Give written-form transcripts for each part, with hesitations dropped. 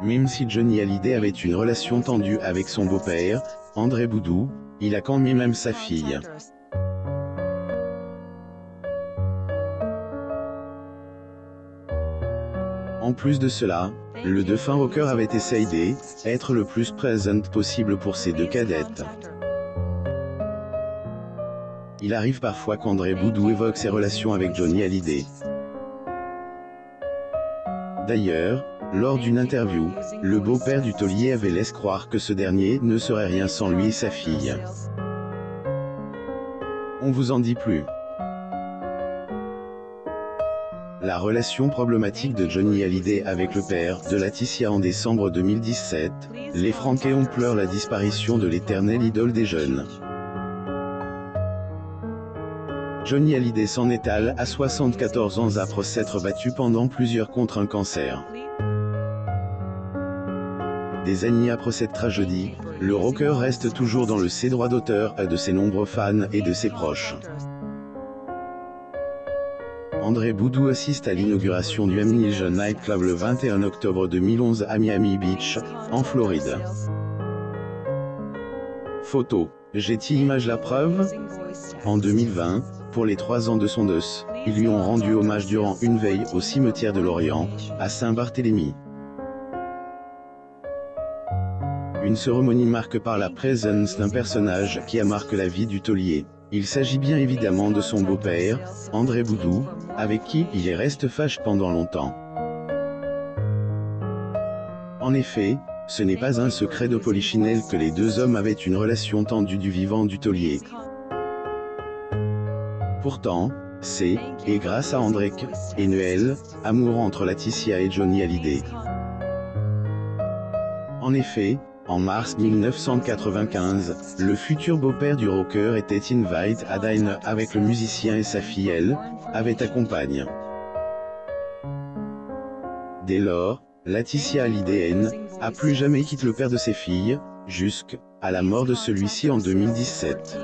Même si Johnny Hallyday avait une relation tendue avec son beau-père, André Boudou, il a quand même sa fille. En plus de cela, le défunt rocker avait essayé d'être le plus présent possible pour ses deux cadettes. Il arrive parfois qu'André Boudou évoque ses relations avec Johnny Hallyday. D'ailleurs, lors d'une interview, le beau-père du taulier avait laissé croire que ce dernier ne serait rien sans lui et sa fille. On vous en dit plus. La relation problématique de Johnny Hallyday avec le père de Laetitia en décembre 2017, les Frankais ont pleuré la disparition de l'éternelle idole des jeunes. Johnny Hallyday s'en étale à 74 ans après s'être battu pendant plusieurs contre un cancer. Des années après cette tragédie, le rocker reste toujours dans ses droits d'auteur de ses nombreux fans et de ses proches. André Boudou assiste à l'inauguration du Amnesia Nightclub le 21 octobre 2011 à Miami Beach, en Floride. Photo. Getty Images. La preuve. En 2020, pour les 3 ans de son deuil, ils lui ont rendu hommage durant une veille au cimetière de Lorient, à Saint-Barthélemy. Une cérémonie marquée par la présence d'un personnage qui a marqué la vie du taulier. Il s'agit bien évidemment de son beau-père, André Boudou, avec qui il est resté fâché pendant longtemps. En effet, ce n'est pas un secret de polichinelle que les deux hommes avaient une relation tendue du vivant du taulier. Pourtant, c'est, et grâce à André et Noël, amour entre Laetitia et Johnny Hallyday. En effet, en mars 1995, le futur beau-père du rocker était invité à dîner avec le musicien et sa fille avait accompagne. Dès lors, Laetitia Hallyday a plus jamais quitté le père de ses filles, jusqu'à la mort de celui-ci en 2017.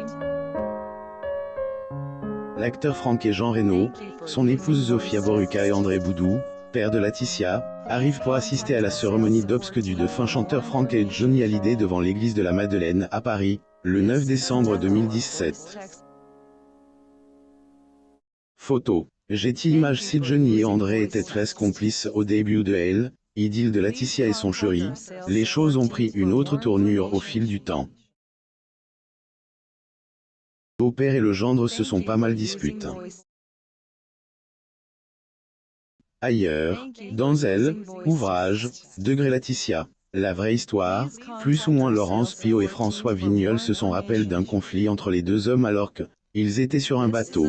L'acteur Franck et Jean Reno, son épouse Zofia Boruca et André Boudou, père de Laetitia, arrivent pour assister à la cérémonie d'obsèques du défunt chanteur Franck et Johnny Hallyday devant l'église de la Madeleine à Paris, le 9 décembre 2017. Photo. Getty Images. Si Johnny et André étaient très complices au début de idylle de Laetitia et son chéri, les choses ont pris une autre tournure au fil du temps. Le beau-père et le gendre se sont pas mal disputés. Ailleurs, dans ouvrage, Degré Laetitia, la vraie histoire, plus ou moins Laurence Pio et François Vignol se sont rappelés d'un conflit entre les deux hommes alors qu'ils étaient sur un bateau.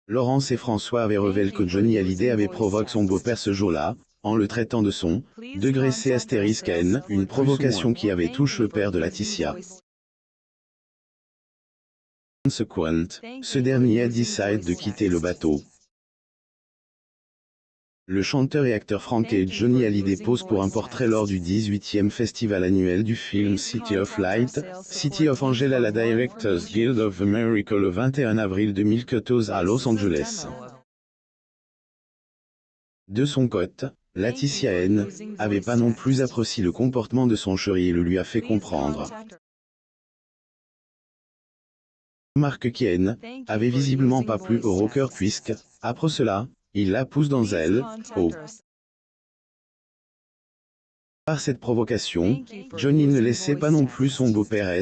Laurence et François avaient révélé que Johnny Hallyday avait provoqué son beau-père ce jour-là, en le traitant de son degré C***N, une provocation qui avait touché le père de Laetitia. Consequent, ce dernier a décidé de quitter le bateau. Le chanteur et acteur Franck et Johnny Hallyday posent pour un portrait lors du 18e festival annuel du film City of Light, City of Angel à la Directors Guild of America le 21 avril 2014 à Los Angeles. De son côté, Laetitia avait pas non plus apprécié le comportement de son chéri et le lui a fait comprendre. Marque qui avait visiblement pas plu au rocker puisque, après cela, il la pousse dans Par cette provocation, Johnny ne laissait pas non plus son beau-père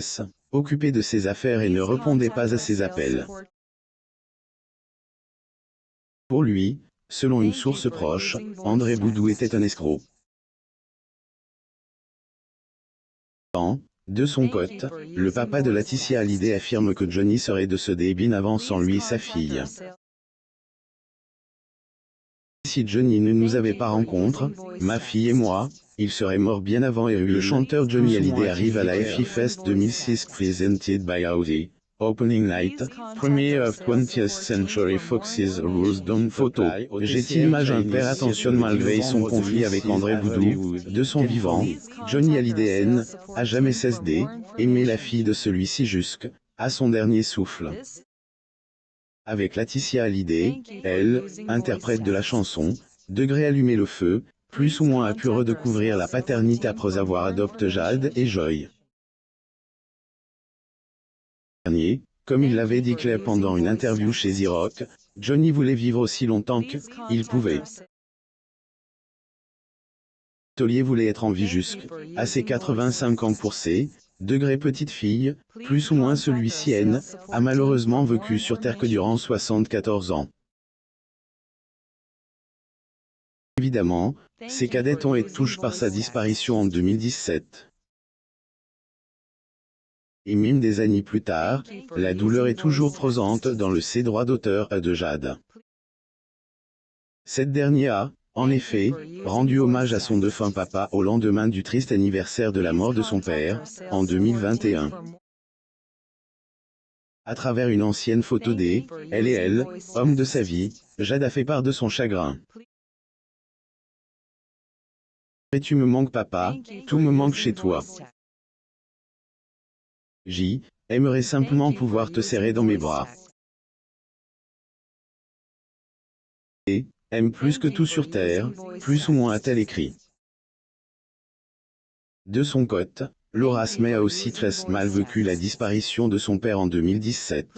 occupé de ses affaires et ne répondait pas à ses appels. Pour lui, selon une source proche, André Boudou était un escroc. De son côté, le papa de Laetitia Hallyday affirme que Johnny serait décédé bien avant sans lui et sa fille. Si Johnny ne nous avait pas rencontré, ma fille et moi, il serait mort bien avant et le chanteur Johnny Hallyday arrive à la FI Fest 2006 presented by Audi. Opening Night, Premiere of 20th Century Fox's Rules Don't Photo. Getty Images. Un père attentionne malgré son conflit avec André Boudou, de son vivant, Johnny Hallyday a jamais cessé d'aimer la fille de celui-ci jusqu'à son dernier souffle. Avec Laetitia Hallyday, elle, interprète de la chanson, Allumer le feu, plus ou moins a pu redécouvrir la paternité après avoir adopté Jade et Joy. Comme il l'avait déclaré pendant une interview chez Z-Rock, Johnny voulait vivre aussi longtemps qu'il pouvait. Tolier voulait être en vie jusqu'à ses 85 ans pour ses petite fille, plus ou moins celui-ci a malheureusement vécu sur Terre que durant 74 ans. Évidemment, ces cadettes ont été touchés par sa disparition en 2017. Et même des années plus tard, la douleur est toujours présente dans le droit d'auteur de Jade. Cette dernière a, en effet, rendu hommage à son défunt papa au lendemain du triste anniversaire de la mort de son père, en 2021. À travers une ancienne photo elle et elle, homme de sa vie, Jade a fait part de son chagrin. Et tu me manques papa, tout me manque chez toi. J'aimerais simplement pouvoir te serrer dans mes bras. Et, aime plus que tout sur terre, plus ou moins a-t-elle écrit. De son côté, Laura Smith a aussi très mal vécu la disparition de son père en 2017.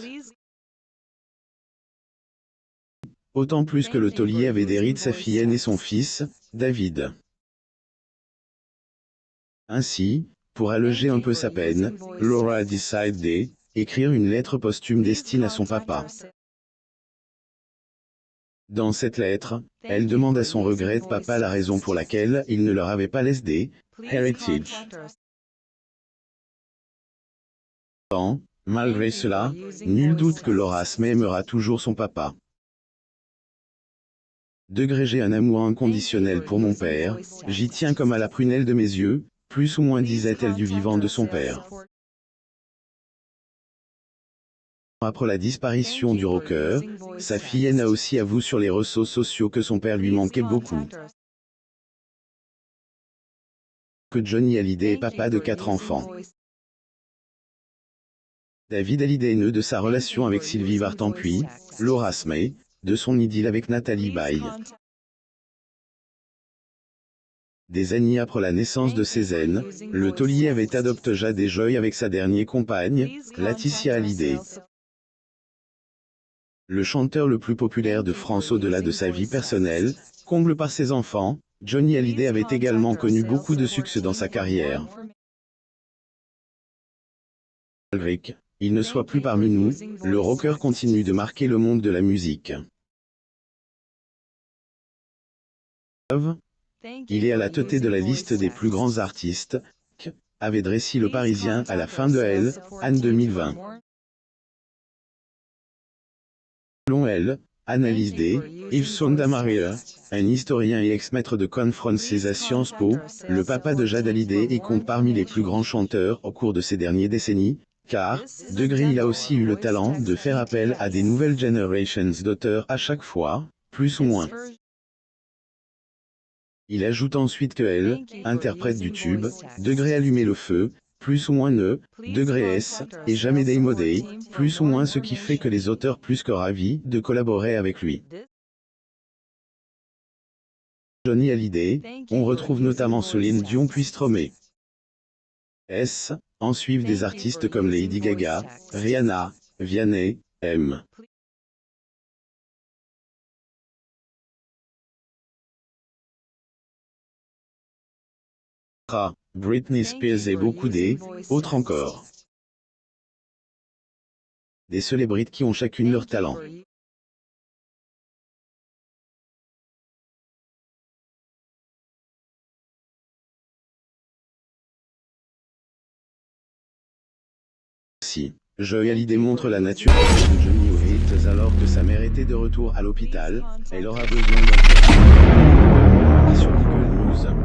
Autant plus que le taulier avait dérité sa fille aînée et son fils, David. Ainsi, pour alléger un peu sa peine, Laura a décidé d'écrire une lettre posthume destinée à son papa. Dans cette lettre, elle demande à son regret de papa la raison pour laquelle il ne leur avait pas laissé héritage. Malgré cela, nul doute que Laura Smith aimera toujours son papa. J'ai un amour inconditionnel pour mon père, j'y tiens comme à la prunelle de mes yeux, plus ou moins disait-elle du vivant de son père. Après la disparition du rocker, sa fille aînée a aussi avoué sur les réseaux sociaux que son père lui manquait beaucoup. Que Johnny Hallyday est papa de 4 enfants. David Hallyday est né de sa relation avec Sylvie Vartan puis, Laura Smith, de son idylle avec Nathalie Baye. Des années après la naissance de ses aînes, le taulier avait adopté Jade et Joy avec sa dernière compagne, Laetitia Hallyday. Le chanteur le plus populaire de France au-delà de sa vie personnelle, comble par ses enfants, Johnny Hallyday avait également connu beaucoup de succès dans sa carrière. Malgré qu'il ne soit plus parmi nous, le rocker continue de marquer le monde de la musique. Il est à la tête de la liste des plus grands artistes, avait dressé le Parisien à la fin de Anne 2020. Selon elle, analyse Yves Sondamaria, un historien et ex-maître de conférences à Sciences Po, le papa de Jade Hallyday et compte parmi les plus grands chanteurs au cours de ces dernières décennies, car, il a aussi eu le talent de faire appel à des nouvelles générations d'auteurs à chaque fois, plus ou moins. Il ajoute ensuite que elle, interprète du tube, Allumer le feu, plus ou moins S, et jamais démodé, plus ou moins ce qui fait que les auteurs plus que ravis de collaborer avec lui. Johnny Hallyday, on retrouve notamment Céline Dion puis Stromae. En suivent des artistes comme Lady Gaga, Rihanna, Vianney, M. Britney Spears et beaucoup d'autres encore. Des célébrités qui ont chacune leur talent. Si, Joy Hallyday montre la nature de Johnny O'Haight alors que sa mère était de retour à l'hôpital, elle aura besoin d'un traitement sur Google News.